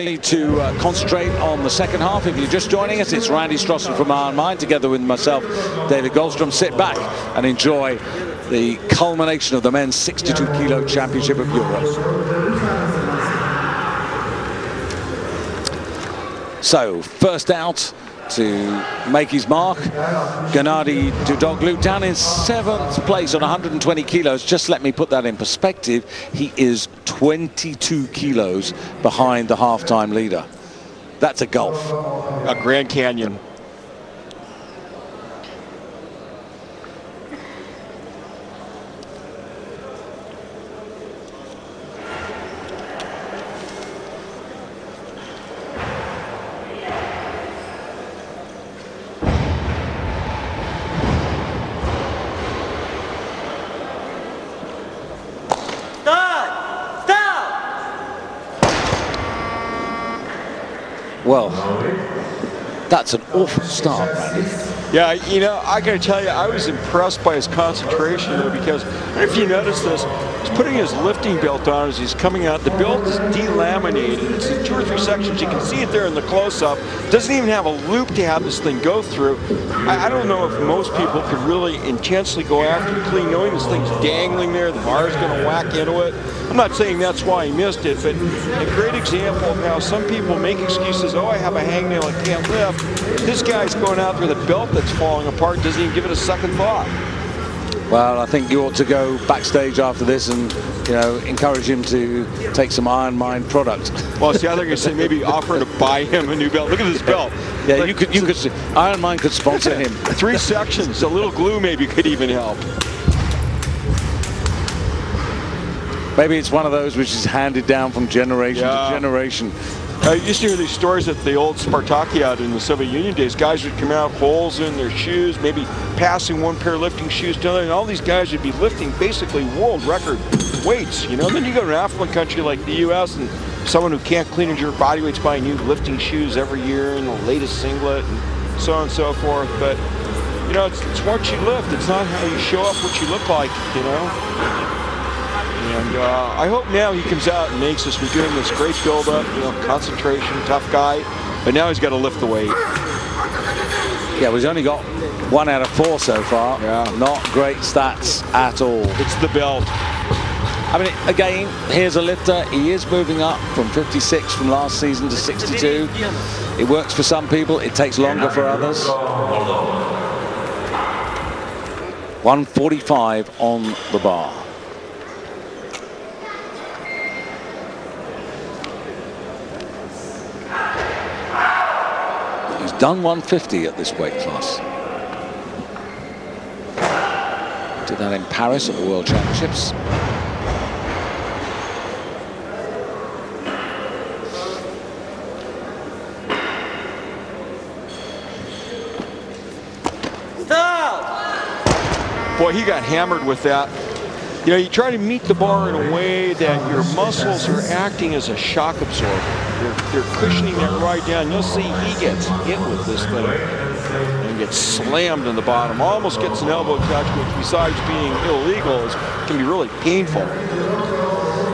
To concentrate on the second half. If you're just joining us, it's Randy Strossen from Iron Mind together with myself, David Goldstrom. Sit back and enjoy the culmination of the men's 62 kilo championship of Europe. So first out to make his mark, Gennady Dudoglu down in 7th place on 120 kilos. Just let me put that in perspective. He is 22 kilos behind the half-time leader. That's a gulf. A Grand Canyon. Well, that's an awful start, Randy. Yeah, you know, I got to tell you, I was impressed by his concentration, though, because if you notice this, he's putting his lifting belt on as he's coming out. The belt is delaminated. It's in 2 or 3 sections. You can see it there in the close-up. Doesn't even have a loop to have this thing go through. I don't know if most people could really intensely go after the clean, knowing this thing's dangling there, the bar's going to whack into it. I'm not saying that's why he missed it, but a great example of how some people make excuses. Oh, I have a hangnail, I can't lift. This guy's going out there with a belt that's falling apart, doesn't even give it a second thought. Well, I think you ought to go backstage after this and, you know, encourage him to take some Iron Mind product. Well, see, I think I say maybe offer to buy him a new belt. Look at this belt. Yeah, like, you could Iron Mind could sponsor him. 3 sections, a little glue maybe could even help. Maybe it's one of those which is handed down from generation to generation. I used to hear these stories at the old Spartakiad in the Soviet Union days. Guys would come out, holes in their shoes, maybe passing one pair of lifting shoes to another, and all these guys would be lifting basically world record weights, you know. And then you go to an affluent country like the U.S. and someone who can't clean and jerk body weights buying new lifting shoes every year and the latest singlet and so on and so forth. But, you know, it's what you lift. It's not how you show up, what you look like, you know. And I hope now he comes out and makes this. We're doing this great build-up, you know, concentration, tough guy. But now he's got to lift the weight. Yeah, well, he's only got 1 out of 4 so far. Yeah. Not great stats at all. It's the belt. I mean, again, here's a lifter. He is moving up from 56 from last season to 62. It works for some people. It takes longer for others. 145 on the bar. He's done 150 at this weight class. Did that in Paris at the World Championships. Boy, he got hammered with that. You know, you try to meet the bar in a way that your muscles are acting as a shock absorber. They're cushioning that right down. You'll see he gets hit with this thing and gets slammed in the bottom. Almost gets an elbow touch, which besides being illegal, can be really painful.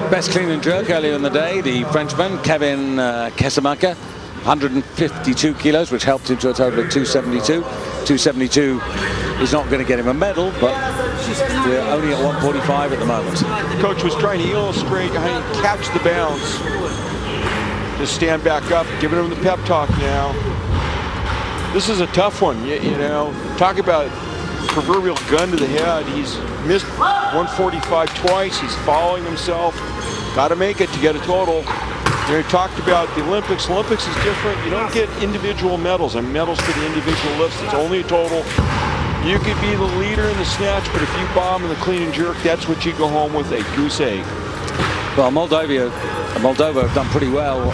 Best clean and jerk earlier in the day, the Frenchman, Kevin Kesemaker, 152 kilos, which helped him to a total of 272. 272 is not going to get him a medal, but we're only at 145 at the moment. The coach was trying to illustrate how you catch the bounce. Just stand back up, giving him the pep talk now. This is a tough one, you know. Talk about proverbial gun to the head. He's missed 145 twice. He's following himself. Got to make it to get a total. You know, he talked about the Olympics. Olympics is different. You don't get individual medals and medals for the individual lifts. It's only a total. You could be the leader in the snatch, but if you bomb in the clean and jerk, that's what you go home with, a goose egg. Well, Moldova have done pretty well.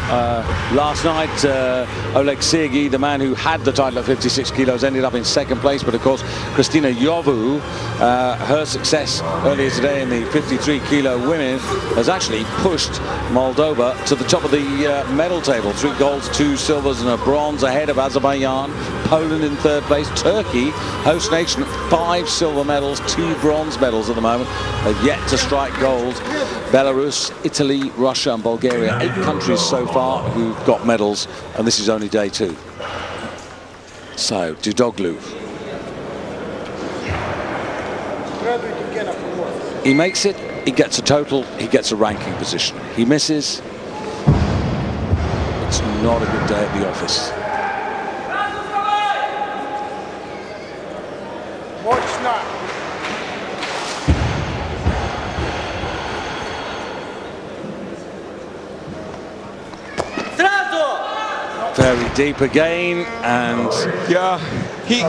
Last night, Oleg Sergey, the man who had the title at 56 kilos, ended up in 2nd place. But of course, Kristina Yovu, her success earlier today in the 53 kilo women has actually pushed Moldova to the top of the medal table. 3 golds, 2 silvers and a bronze ahead of Azerbaijan, Poland in third place. Turkey, host nation, 5 silver medals, 2 bronze medals at the moment. They've yet to strike gold. Belarus, Italy, Russia and Bulgaria, 8 countries so far who've got medals, and this is only day 2. So, Dudoglu. He makes it, he gets a total, he gets a ranking position. He misses, it's not a good day at the office. Very deep again, and yeah, he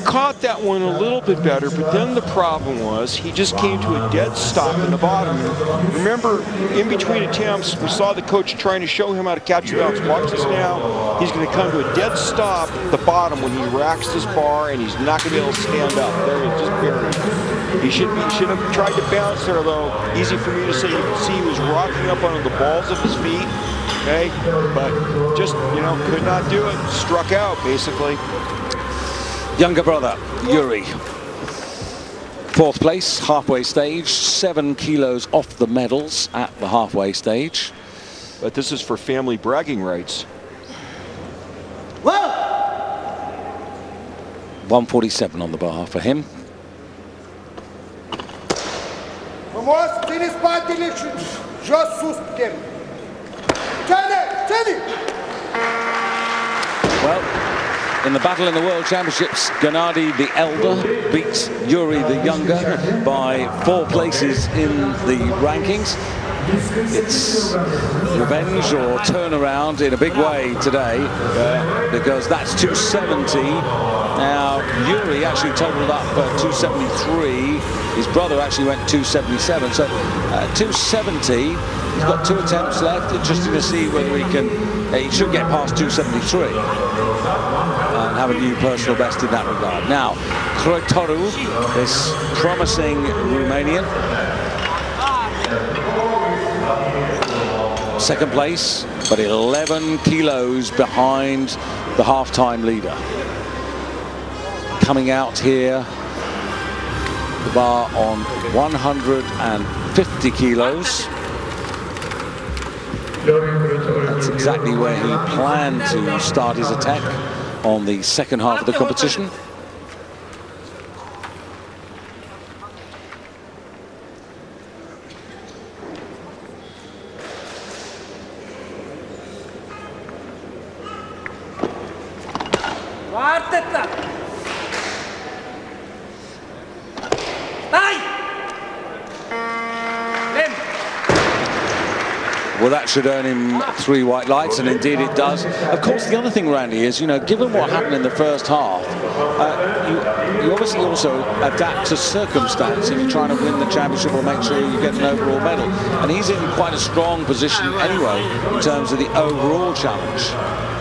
caught that one a little bit better, but then the problem was he just came to a dead stop in the bottom. And remember, in between attempts, we saw the coach trying to show him how to catch the bounce. Watch this now. He's going to come to a dead stop at the bottom when he racks this bar, and he's not going to be able to stand up. There he is, just buried. He should have tried to bounce there, though. Easy for me to say. You can see he was rocking up onto the balls of his feet. Okay, but just, could not do it. Struck out, basically. Younger brother, Yuri. 4th place, halfway stage, 7 kilos off the medals at the halfway stage. But this is for family bragging rights. 147 on the bar for him. Well, in the battle in the World Championships, Gennady the elder beats Yuri the younger by 4 places in the rankings. It's revenge or turnaround in a big way today, because that's 270. Now, Yuri actually totaled up 273. His brother actually went 277. So 270. He's got 2 attempts left. Interesting to see whether he can. He should get past 273 and have a new personal best in that regard. Now, Croitoru, this promising Romanian. 2nd place, but 11 kilos behind the half-time leader. Coming out here, the bar on 150 kilos. That's exactly where he planned to start his attack on the second half of the competition. Well, that should earn him 3 white lights, and indeed it does. Of course, the other thing, Randy, is, given what happened in the first half, you obviously also adapt to circumstance if you're trying to win the championship or make sure you get an overall medal. And he's in quite a strong position anyway in terms of the overall challenge.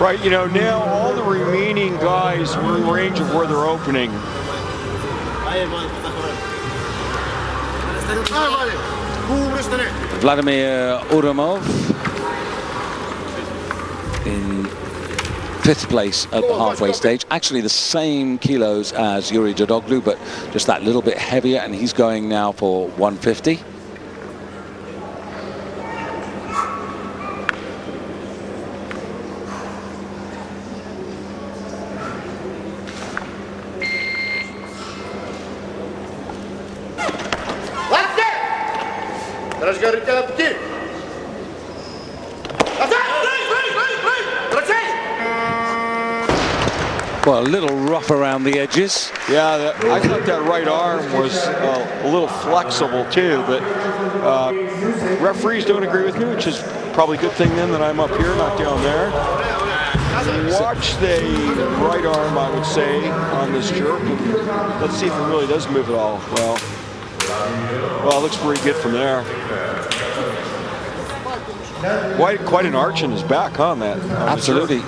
Right, now all the remaining guys are in range of where they're opening. Vladimir Uramov in 5th place at the halfway stage. Actually the same kilos as Yuri Dudoglu, but just that little bit heavier, and he's going now for 150. Well, a little rough around the edges. Yeah, I thought that right arm was a little flexible too, but referees don't agree with me, which is probably a good thing then that I'm up here, not down there. Watch the right arm, I would say, on this jerk. Let's see if it really does move at all. Well, it looks pretty good from there. Quite an arch in his back, huh, Matt? Absolutely.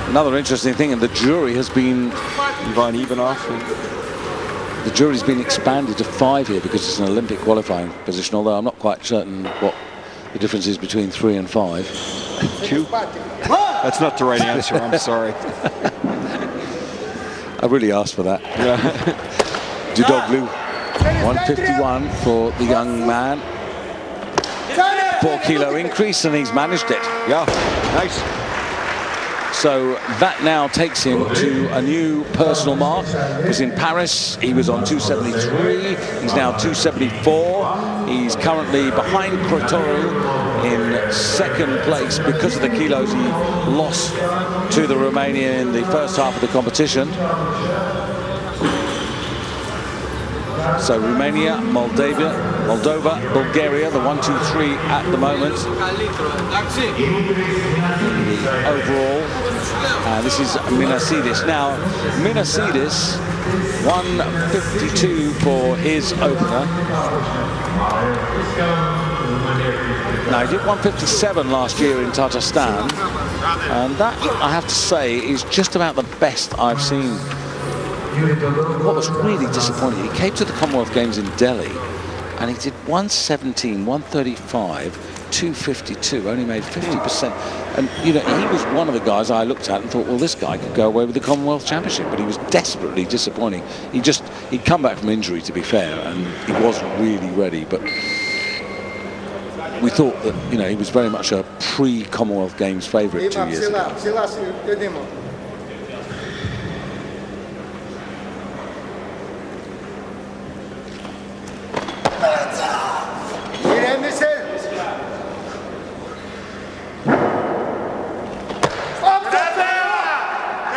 Another interesting thing, and the jury has been... Ivan Ivanov. The jury's been expanded to 5 here because it's an Olympic qualifying position, although I'm not quite certain what the difference is between 3 and 5. 2. That's not the right answer. I'm sorry. I really asked for that. Yeah. Dudoglu, 151 for the young man. 4 kilo increase, and he's managed it. Yeah, nice. So that now takes him to a new personal mark. He was in Paris, he was on 273, he's now 274. He's currently behind Crotoro in second place because of the kilos he lost to the Romanian in the first half of the competition. So Romania, Moldova, Bulgaria, the 1, 2, 3 at the moment. Overall, this is Minasidis. Now, Minasidis, 152 for his opener. Now, he did 157 last year in Tatarstan, and that, I have to say, is just about the best I've seen. What was really disappointing, he came to the Commonwealth Games in Delhi and he did 117, 135, 252, only made 50%. And, you know, he was one of the guys I looked at and thought, well, this guy could go away with the Commonwealth Championship, but he was desperately disappointing. He'd come back from injury, to be fair, and he wasn't really ready, but we thought that, you know, he was very much a pre-Commonwealth Games favourite 2 years ago.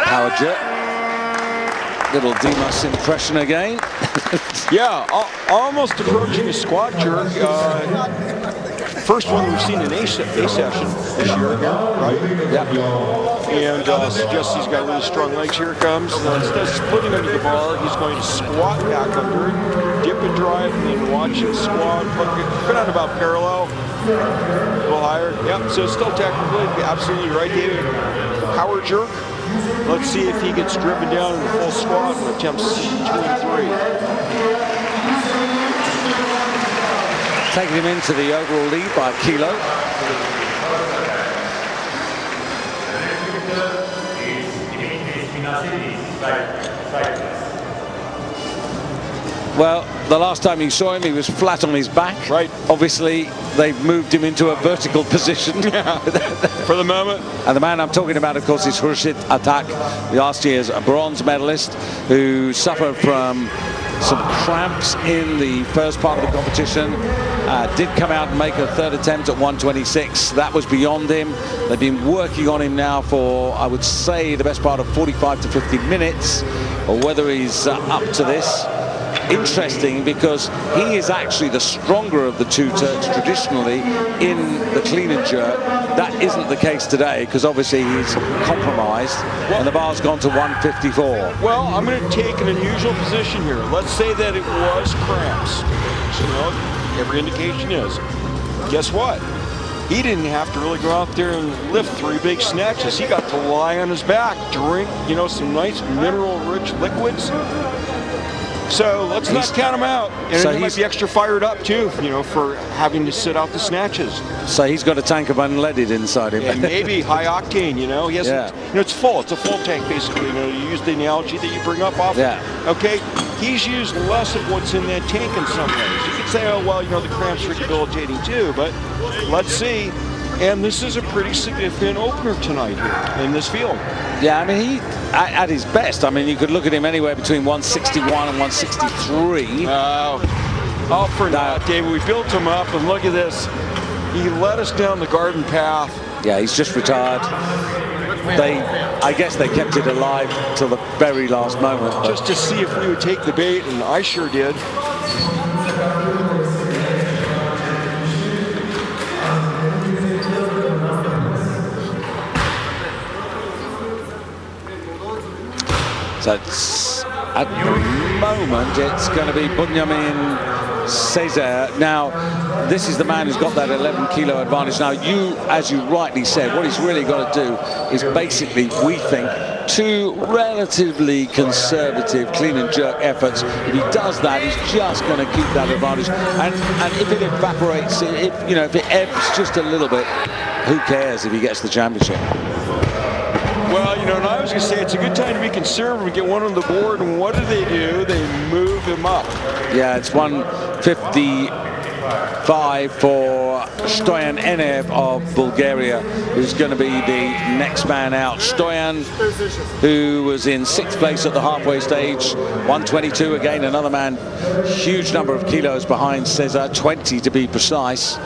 Power jerk. Little Dimas impression again. Yeah, almost approaching a squat jerk. First one we've seen in a session this year, right? Yeah. And suggests he's got really strong legs. Here it comes. Instead of splitting under the bar, he's going to squat back under it, dip and drive, and then watch him squat. Put on about parallel, a little higher. Yep, so still technically absolutely right, David. Power jerk. Let's see if he gets driven down in the full squat and attempts 2 and 3. Taking him into the overall lead by a kilo. Well, the last time you saw him, he was flat on his back. Right. Obviously, they've moved him into a vertical position. Yeah. For the moment. And the man I'm talking about, of course, is Khurshid Atak, last year's bronze medalist, who suffered from some cramps in the first part of the competition. Did come out and make a third attempt at 126. That was beyond him. They've been working on him now for, I would say, the best part of 45 to 50 minutes, or whether he's up to this. Interesting, because he is actually the stronger of the two Turks traditionally in the clean and jerk. That isn't the case today, because obviously he's compromised, and the bar's gone to 154. Well, I'm going to take an unusual position here. Let's say that it was cramps. So, you know, every indication is. Guess what? He didn't have to really go out there and lift 3 big snatches. He got to lie on his back, drink, you know, some nice mineral-rich liquids. So let's not count him out. And so he might be extra fired up too, you know, for having to sit out the snatches. So he's got a tank of unleaded inside him. And maybe high octane, you know. He hasn't, you know, it's full. It's a full tank basically. You know, you use the analogy that you bring up often. Yeah. Okay. He's used less of what's in that tank in some ways. You could say, oh well, you know, the cramps are debilitating too, but let's see. And this is a pretty significant opener tonight here in this field. Yeah, I mean, he, at his best, I mean, you could look at him anywhere between 161 and 163. Oh, for now, David, we built him up, and look at this. He led us down the garden path. Yeah, he's just retired. I guess they kept it alive till the very last moment. Just to see if we would take the bait, and I sure did. So it's, at the moment, it's going to be Bunyamin Cesar. Now, this is the man who's got that 11 kilo advantage. Now, as you rightly said, what he's really got to do is basically, we think, 2 relatively conservative clean and jerk efforts. If he does that, he's just going to keep that advantage. And if it evaporates, if it ebbs just a little bit, who cares if he gets the championship? Well, you know, and I was going to say it's a good time to be conservative and get one on the board. And what do? They move him up. Yeah, it's 155 for Stoyan Enev of Bulgaria, who's going to be the next man out. Stoyan, who was in 6th place at the halfway stage, 122 again, another man, huge number of kilos behind Cesar, 20 to be precise.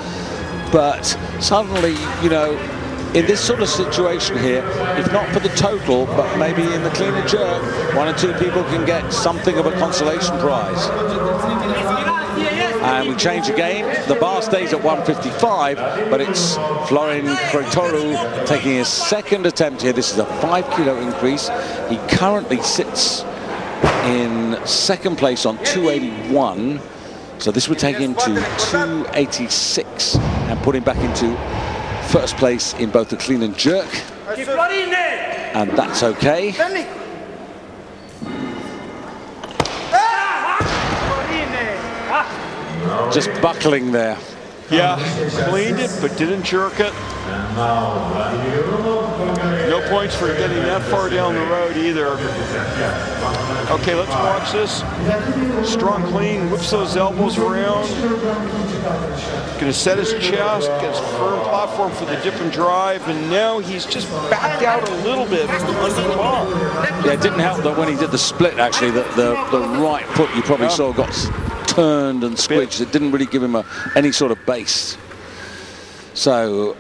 But suddenly, you know, in this sort of situation here, if not for the total, but maybe in the clean and jerk, 1 or 2 people can get something of a consolation prize. And we change again. The bar stays at 155, but it's Florin Croitoru taking his 2nd attempt here. This is a 5-kilo increase. He currently sits in 2nd place on 281. So this would take him to 286 and put him back into 1st place in both the clean and jerk, and that's okay. Just buckling there. Yeah, cleaned it, but didn't jerk it. No points for getting that far down the road either. Okay, let's watch this. Strong clean, whips those elbows around. Gonna set his chest, gets firm platform for the dip and drive, and now he's just backed out a little bit from under the bar. Yeah, it didn't help that when he did the split, actually, the right foot you probably saw got turned and squidged. It didn't really give him any sort of base. So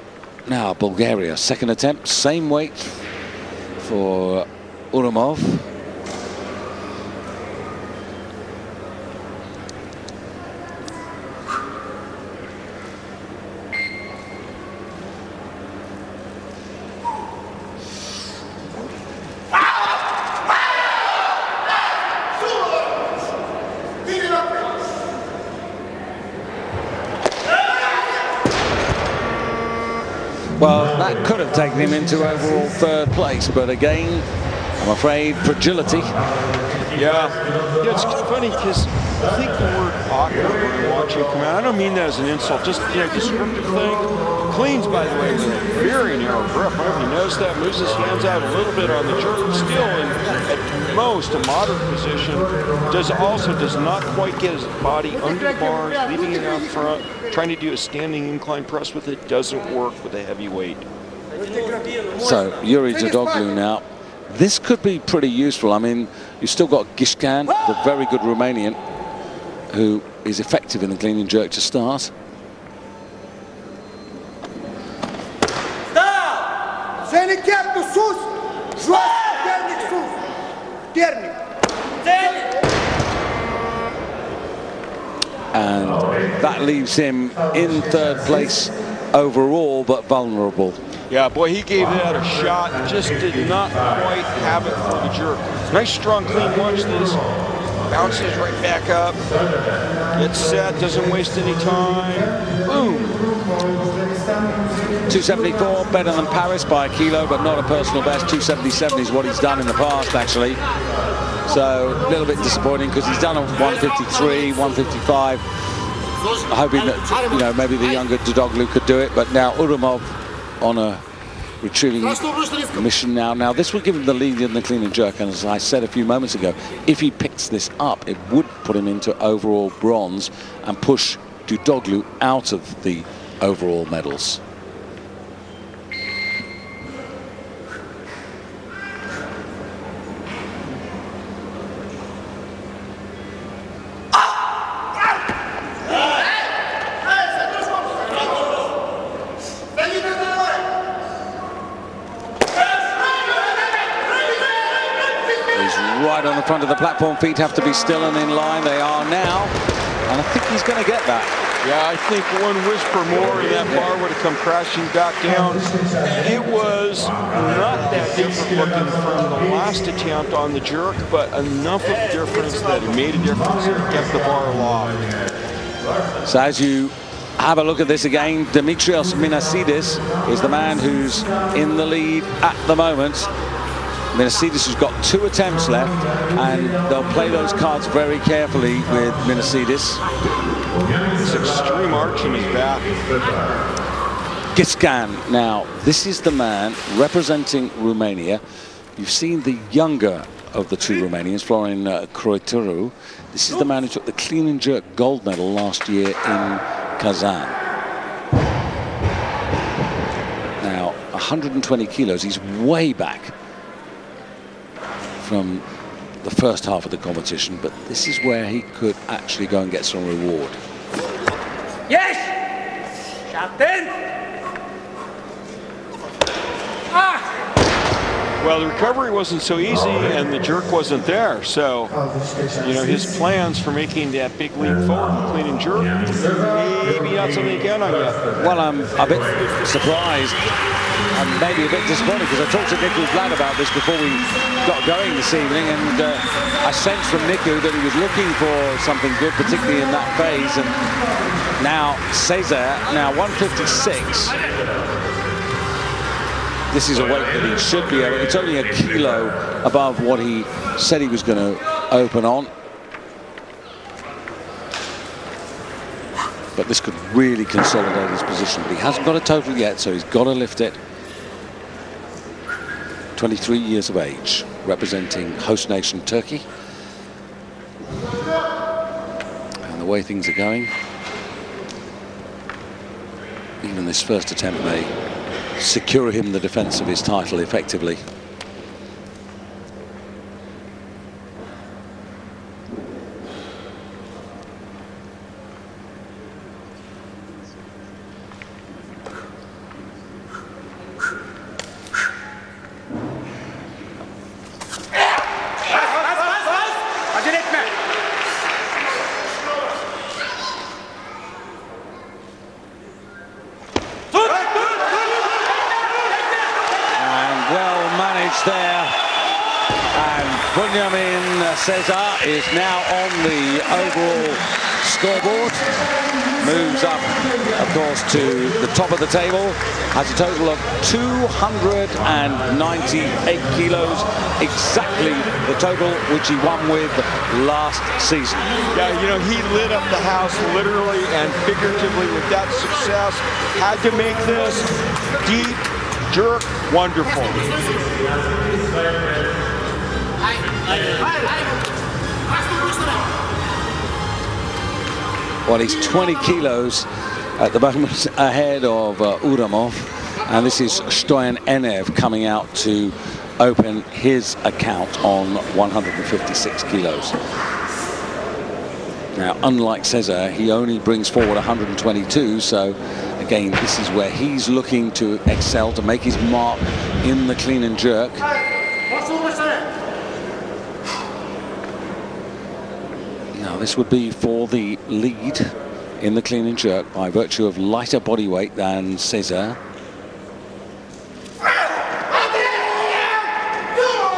now Bulgaria, 2nd attempt, same weight for Urumov. Well, that could have taken him into overall 3rd place, but again, I'm afraid fragility. Yeah, it's funny because I think the word awkward when I watch him come out, I don't mean that as an insult, just, you know, descriptive thing. Cleans, by the way, with a very narrow grip. I don't know if you notice that, moves his hands out a little bit on the jerk, still in, at most, a moderate position. Does not quite get his body under the bars, leaving it out front. Trying to do a standing incline press with it doesn't work with a heavy weight. So Yuri Dodoglu now. This could be pretty useful. I mean, you've still got Gishkan, the very good Romanian, who is effective in the clean and jerk to start. And that leaves him in 3rd place overall, but vulnerable. Yeah, boy, he gave that a shot, just did not quite have it for the jerk. Nice strong clean, watch this. Bounces right back up, gets set, doesn't waste any time. Boom. 274, better than Paris by a kilo, but not a personal best. 277 is what he's done in the past, actually. So a little bit disappointing because he's done a 153, 155. Hoping that, you know, maybe the younger Dodoglu could do it, but now Urumov on a retrieving mission now. Now this will give him the lead in the clean and jerk, and as I said a few moments ago, if he picks this up, it would put him into overall bronze and push Dodoglu out of the overall medals. Right on the front of the platform, feet have to be still and in line. They are now, and I think he's going to get that. Yeah, I think one whisper more and that bar would have come crashing back down. It was not that different looking from the last attempt on the jerk, but enough of a difference that it made a difference and kept the bar aloft. So as you have a look at this again, Dimitrios Minasidis is the man who's in the lead at the moment. Minasidis has got 2 attempts left, and they'll play those cards very carefully with Minasidis. This extreme arch in his back. Giscan. Now, this is the man representing Romania. You've seen the younger of the two Romanians, Florin Croituru. This is the man who took the clean and jerk gold medal last year in Kazan. Now, 120 kilos. He's way back from the first half of the competition, but this is where he could actually go and get some reward. Yes! Captain! Ah! Well, the recovery wasn't so easy and the jerk wasn't there. So, you know, his plans for making that big leap forward and clean and jerk, maybe not something to count on yet. Well, I'm a bit surprised and maybe a bit disappointed, because I talked to Niku Vlad about this before we got going this evening, and I sensed from Niku that he was looking for something good, particularly in that phase. And now Cesar, now 156. This is a weight that he should be able. It's only a kilo above what he said he was going to open on. But this could really consolidate his position. But he hasn't got a total yet, so he's got to lift it. 23 years of age, representing host nation Turkey. And the way things are going, even this first attempt may secure him the defense of his title effectively. There, and Bunyamin Cesar is now on the overall scoreboard, moves up of course to the top of the table, has a total of 298 kilos, exactly the total which he won with last season. Yeah, you know, he lit up the house literally and figuratively with that success. Had to make this deep jerk wonderful. Well, he's 20 kilos at the moment ahead of Uramov, and this is Stoyan Enev coming out to open his account on 156 kilos. Now, unlike Cesar, he only brings forward 122, so again, this is where he's looking to excel, to make his mark in the clean and jerk. Now, this would be for the lead in the clean and jerk by virtue of lighter body weight than Cesar.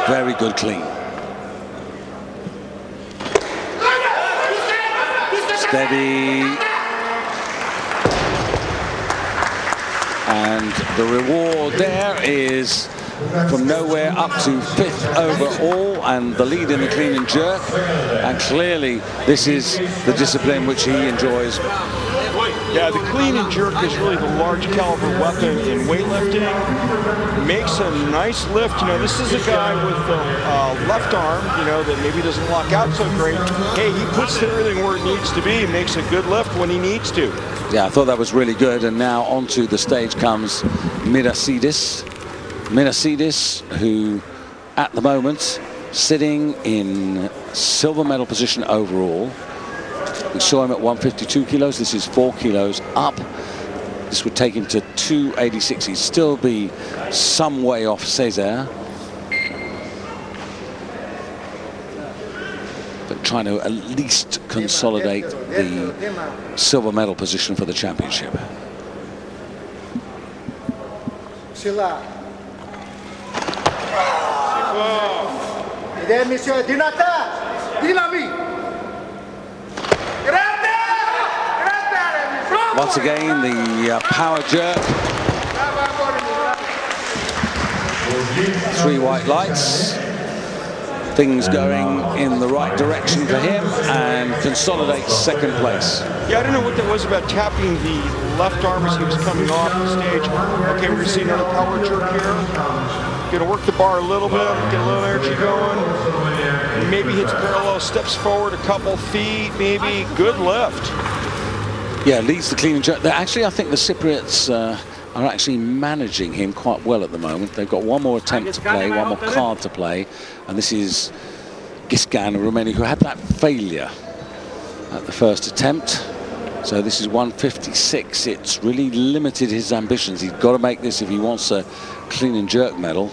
Very good clean. Steady. And the reward there is from nowhere up to 5th overall, and the lead in the clean and jerk. And clearly this is the discipline which he enjoys. Yeah, the clean and jerk is really the large caliber weapon in weightlifting. Makes a nice lift. You know, this is a guy with the left arm, you know, that maybe doesn't lock out so great. Hey, he puts everything where it needs to be, makes a good lift when he needs to. Yeah, I thought that was really good. And now onto the stage comes Mirasidis. Mirasidis, who at the moment sitting in silver medal position overall. We saw him at 152 kilos. This is 4 kilos up. This would take him to 286. He'd still be some way off Cesar, but trying to at least consolidate the silver medal position for the championship. Once again, the power jerk. 3 white lights. things going in the right direction for him and consolidates second place. Yeah, I don't know what that was about tapping the left arm as he was coming off the stage. Okay, we're going to see another power jerk here. Going to work the bar a little bit, get a little energy going. Maybe hits parallel, steps forward a couple feet, maybe. Good lift. Yeah, leads the clean and jerk. Actually, I think the Cypriots are actually managing him quite well at the moment. They've got one more attempt to play, one more card to play, and this is Giscan of Romania, who had that failure at the first attempt. So this is 156. It's really limited his ambitions. He's got to make this if he wants a clean and jerk medal.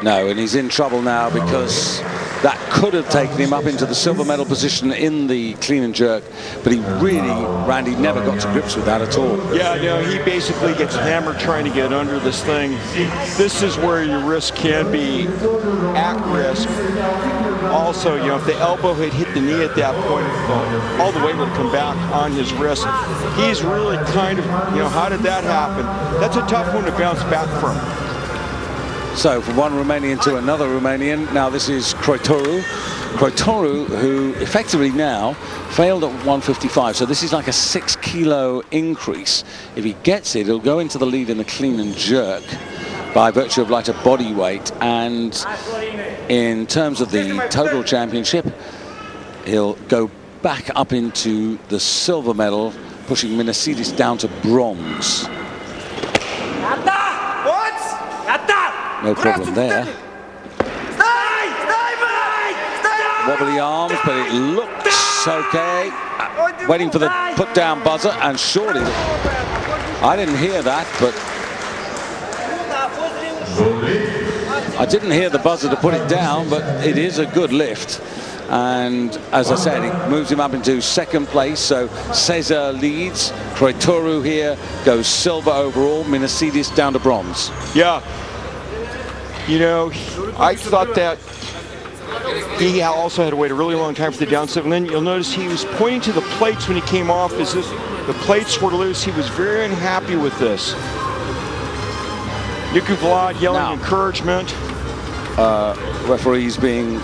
No, and he's in trouble now because that could have taken him up into the silver medal position in the clean and jerk, but he really, Randy, never got to grips with that at all. Yeah, no, he basically gets hammered trying to get under this thing. This is where your wrist can be at risk. Also, you know, if the elbow had hit the knee at that point, all the weight would come back on his wrist. He's really kind of, you know, how did that happen? That's a tough one to bounce back from. So from one Romanian to another Romanian, now this is Croitoru. Croitoru, who effectively now failed at 155, so this is like a 6 kilo increase. If he gets it, he'll go into the lead in the clean and jerk by virtue of lighter body weight, and in terms of the total championship, he'll go back up into the silver medal, pushing Minasidis down to bronze. No problem there. Wobbly arms, but it looks okay. Waiting for the put down buzzer, and surely I didn't hear that, but I didn't hear the buzzer to put it down, but it is a good lift. And as I said, it moves him up into second place. So Cesar leads. Croitoru here goes silver overall. Minasidis down to bronze. Yeah. You know, I thought that he also had to wait a really long time for the down 7. Then you'll notice he was pointing to the plates when he came off as if the plates were loose. He was very unhappy with this. Niku Vlad yelling encouragement. Referees being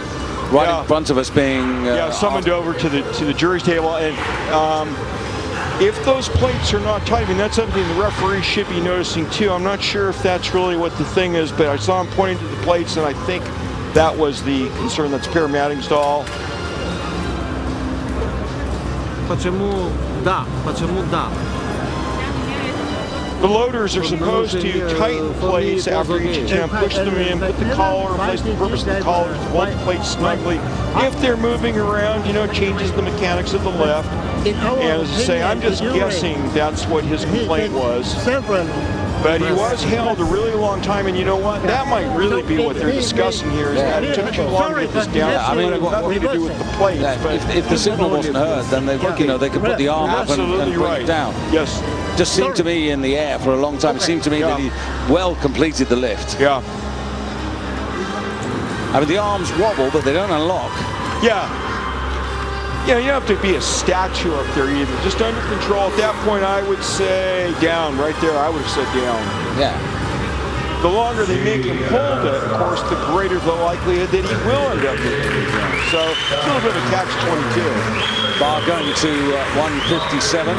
right in front of us, being summoned over to the jury table. And if those plates are not tight, I mean, that's something the referee should be noticing too. I'm not sure if that's really what the thing is, but I saw him pointing to the plates, and I think that was the concern. That's pair matting stall. The loaders are supposed to tighten plates after each attempt, push them in, put the collar in place. The purpose of the collar is to hold the plate snugly. If they're moving around, you know, it changes the mechanics of the lift. And as I say, I'm just guessing that's what his complaint was. But he was held a really long time, and you know what? That might really be what they're discussing here, is that it took too long to get this down. Yeah, I mean, nothing to do with the plates. If the signal wasn't heard, then they, you know, they could put the arm up and bring it down. Yes. Just seemed to me in the air for a long time. It seemed to me that he well completed the lift. Yeah. I mean, the arms wobble, but they don't unlock. Yeah. Yeah, you don't have to be a statue up there either. Just under control. At that point, I would say down. Right there, I would have said down. Yeah. The longer they make him hold it, of course, the greater the likelihood that he will end up getting it down. So, it's a little bit of a catch-22. Bar going to 157.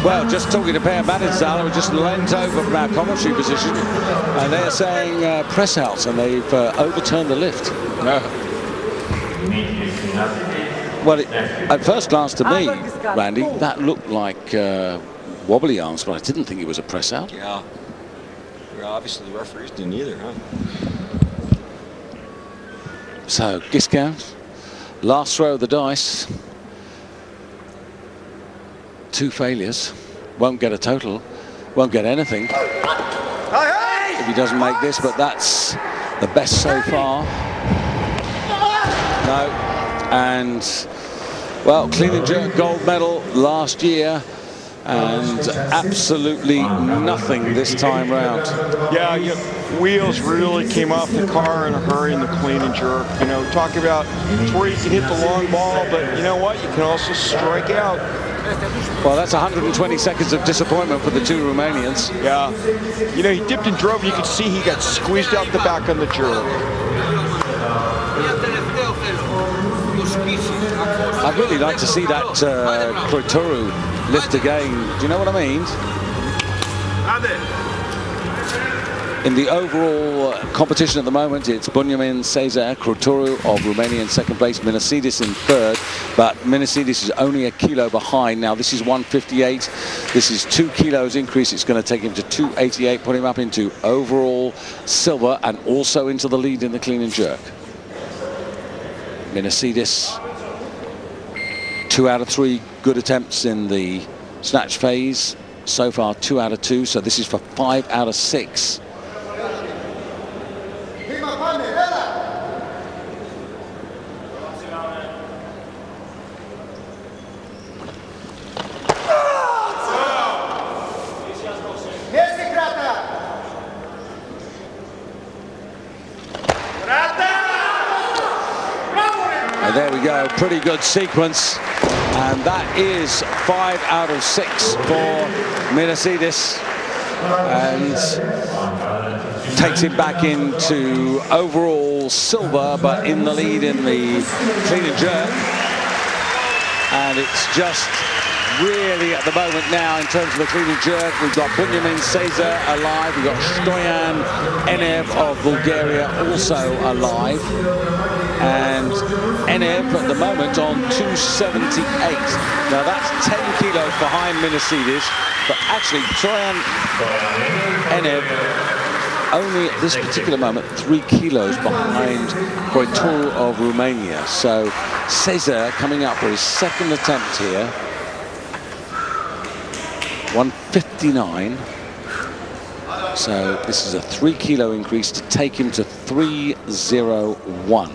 Well, just talking to Per Madensdal, we just leant over from our commentary position, and they're saying press outs, and they've overturned the lift. Well, at first glance to me, Randy, that looked like wobbly arms, but I didn't think it was a press out. Yeah. Well, obviously the referees didn't either, huh? So, Giscan, last throw of the dice. 2 failures. Won't get a total. Won't get anything if he doesn't make this, but that's the best so far. No. And, well, clean and jerk gold medal last year, and absolutely nothing this time round. Yeah, wheels really came off the car in a hurry in the clean and jerk. You know, talk about it's where you can hit the long ball, but you know what? You can also strike out. Well, that's 120 seconds of disappointment for the 2 Romanians. Yeah. You know, he dipped and drove. You could see he got squeezed out the back on the jerk. I'd really like to see that Kroitoru lift again. Do you know what I mean? In the overall competition at the moment, it's Bunyamin Cesar Kroitoru of Romania in 2nd place, Minasidis in 3rd, but Minasidis is only a kilo behind. Now this is 158. This is 2 kilos increase. It's going to take him to 288, put him up into overall silver and also into the lead in the clean and jerk. Minasidis, 2 out of 3 good attempts in the snatch phase. So far 2 out of 2, so this is for 5 out of 6. There we go, pretty good sequence, and that is 5 out of 6 for Minasidis, and takes him back into overall silver, but in the lead in the clean and jerk. And it's just really at the moment now in terms of the clean and jerk, we've got Bunyamin Cesar alive, we've got Stoyan Enev of Bulgaria also alive, and Enev at the moment on 278. Now that's 10 kilos behind Minasidis, but actually Stoyan Enev only at this particular moment 3 kilos behind Kroitoru of Romania. So Cesar coming up for his 2nd attempt here. 159. So this is a 3 kilo increase to take him to 301.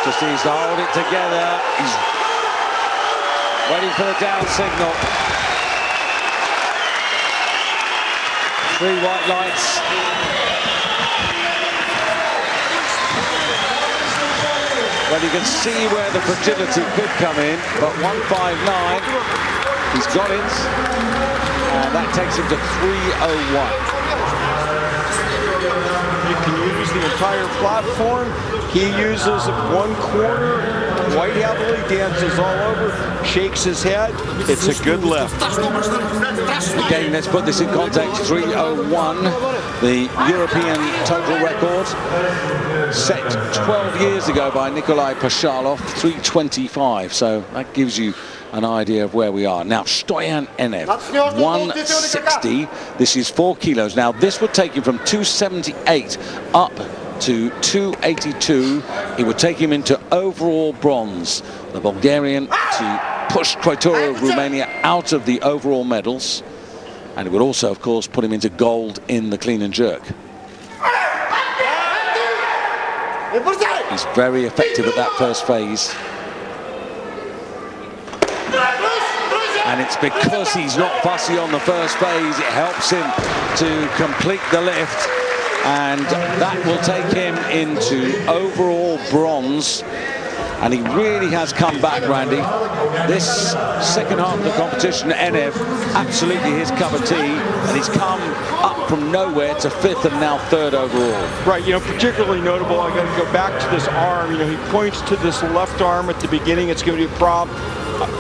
Just needs to hold it together. He's waiting for the down signal. 3 white lights. Well, you can see where the fragility could come in, but 159, he's got it, and that takes him to 301. You can use the entire platform. He uses 1 corner, quite heavily, dances all over, shakes his head. It's a good lift. Again, let's put this in context. 301, the European total record, set 12 years ago by Nikolai Pashalov, 325. So that gives you an idea of where we are. Now, Stoyan Enev, 160. This is 4 kilos. Now, this would take him from 278 up to 282. It would take him into overall bronze. The Bulgarian to push Kroitoru of Romania out of the overall medals. And it would also, of course, put him into gold in the clean and jerk. He's very effective at that first phase. And it's because he's not fussy on the first phase, it helps him to complete the lift. And that will take him into overall bronze and he really has come back, Randy. This second half of the competition, NF, absolutely his cup of tea, and he's come up from nowhere to 5th and now 3rd overall. Right, you know, particularly notable, I got to go back to this arm. You know, he points to this left arm at the beginning. It's going to be a problem.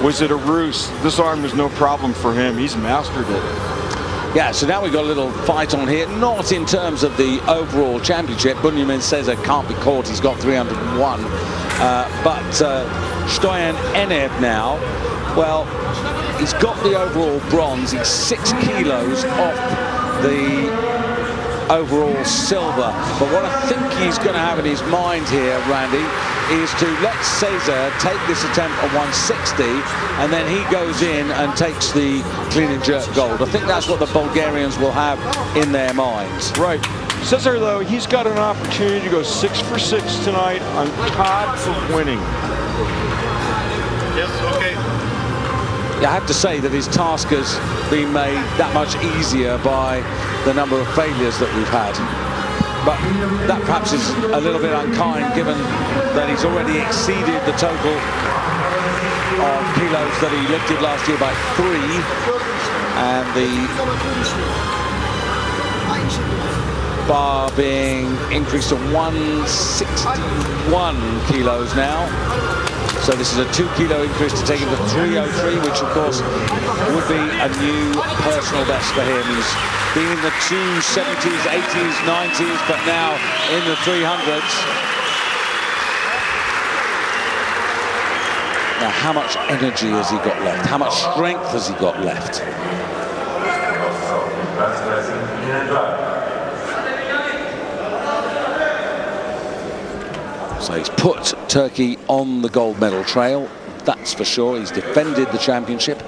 Was it a ruse? This arm was no problem for him. He's mastered it. Yeah, so now we've got a little fight on here, not in terms of the overall championship. Bunyamin Seza can't be caught, he's got 301. But Stoyan Enev now, well, he's got the overall bronze. He's 6 kilos off the overall silver. But what I think he's going to have in his mind here, Randy, is to let Cesar take this attempt at 160, and then he goes in and takes the clean and jerk gold. I think that's what the Bulgarians will have in their minds. Right. Cesar, though, he's got an opportunity to go 6 for 6 tonight on top of winning. Yes, okay. Yeah, I have to say that his task has been made that much easier by the number of failures that we've had. But that perhaps is a little bit unkind, given that he's already exceeded the total of kilos that he lifted last year by 3, and the bar being increased to 161 kilos now. So this is a 2 kilo increase to take him to 303, which of course would be a new personal best for him. He's been in the 270s, 80s, 90s, but now in the 300s. Now, how much energy has he got left? How much strength has he got left? So he's put Turkey on the gold medal trail, that's for sure. He's defended the championship.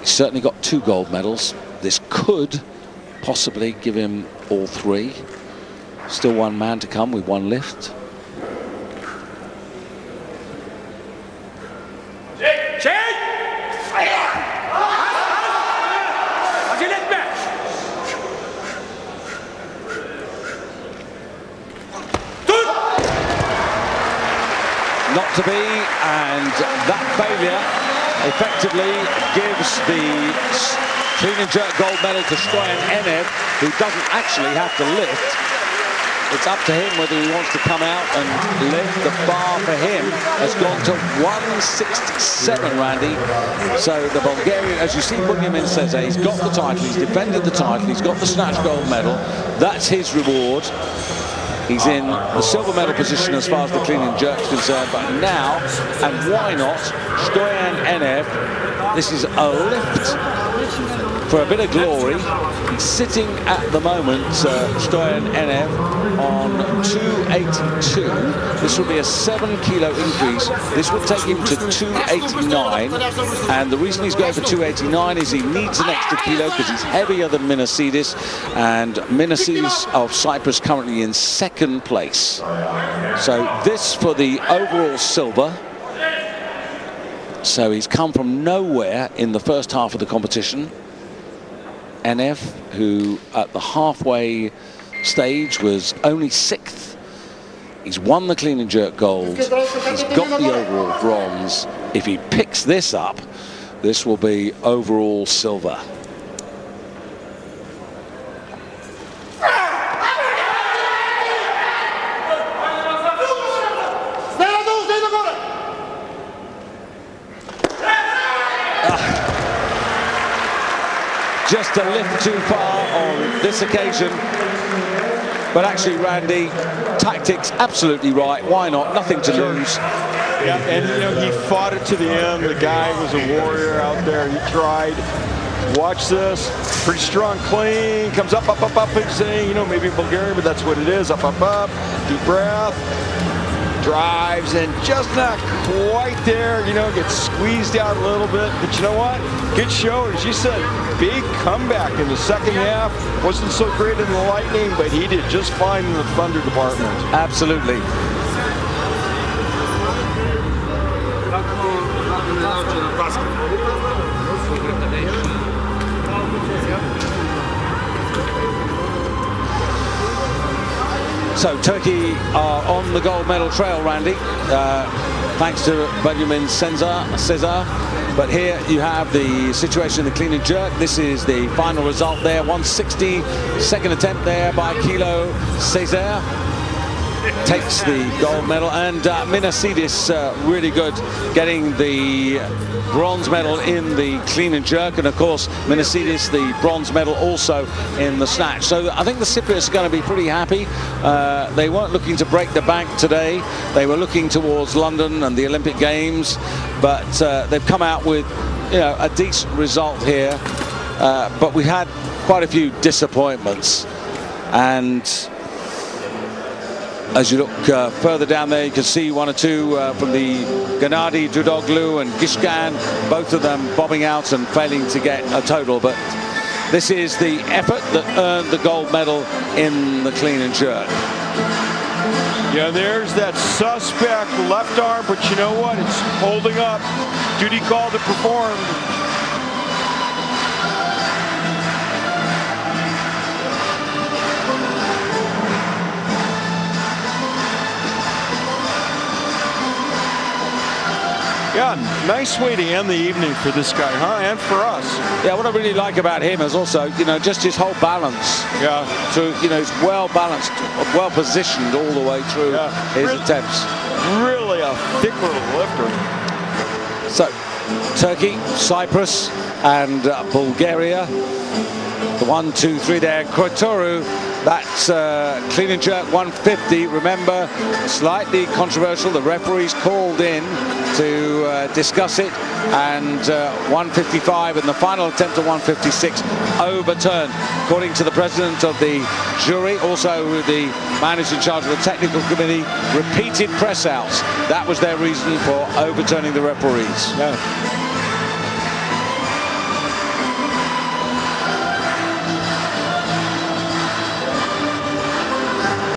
He's certainly got 2 gold medals. This could possibly give him all 3. Still one man to come with 1 lift. Not to be, and that failure effectively gives the clean and jerk gold medal to Stoyan Enev, who doesn't actually have to lift. It's up to him whether he wants to come out and lift. The bar for him has gone to 167, Randy. So the Bulgarian, as you see, Bunyamin Seza, he's got the title, he's defended the title, he's got the snatch gold medal. That's his reward. He's in the silver medal position as far as the clean and jerk is concerned, but now, and why not, Stoyan Enev, this is a lift for a bit of glory. He's sitting at the moment, Stoyan Enev, on 282. This will be a 7 kilo increase. This will take him to 289, and the reason he's going for 289 is he needs an extra kilo because he's heavier than Minasidis, and Minasidis of Cyprus currently in 2nd place. So this for the overall silver. So he's come from nowhere in the first half of the competition. Enev, who at the halfway stage was only 6th. He's won the clean and jerk gold. He's got the overall bronze. If he picks this up, this will be overall silver. Just a lift too far on this occasion. But actually, Randy, tactics absolutely right. Why not? Nothing to lose. Yeah, and you know, he fought it to the end. The guy was a warrior out there. He tried. Watch this. Pretty strong clean. Comes up, up, up, up. And saying, you know, maybe Bulgarian, but that's what it is. Up, up, up. Deep breath. Drives and just not quite there, you know, gets squeezed out a little bit. But you know what? Good show. As you said, big comeback in the second half. Wasn't so great in the lightning, but he did just fine in the thunder department. Absolutely. So Turkey are on the gold medal trail, Randy, thanks to Benjamin Cesar. But here you have the situation in the clean and jerk. This is the final result there. 160, second attempt there by Kilo Cesar. Takes the gold medal, and Minasidis really good, getting the bronze medal in the clean and jerk, and of course Minasidis the bronze medal also in the snatch. So I think the Cypriots are going to be pretty happy. They weren't looking to break the bank today. They were looking towards London and the Olympic Games, but they've come out with, you know, a decent result here. But we had quite a few disappointments, and as you look further down there, you can see one or two from the Gennady Dudoglu and Gishkan, both of them bobbing out and failing to get a total. But this is the effort that earned the gold medal in the clean and jerk. Yeah, there's that suspect left arm, but you know what? It's holding up. Duty called, it performed. Yeah, nice way to end the evening for this guy, huh? And for us. Yeah, what I really like about him is also, you know, just his whole balance. Yeah. So, you know, he's well balanced, well positioned all the way through his attempts. Really a thick little lifter. So, Turkey, Cyprus, and Bulgaria. The 1, 2, 3 there. Koitoru, that's clean and jerk 150. Remember, slightly controversial. The referees called in to discuss it, and 155 and the final attempt at 156 overturned. According to the president of the jury, also the man who's in charge of the technical committee, repeated press outs. That was their reason for overturning the referees. Yeah.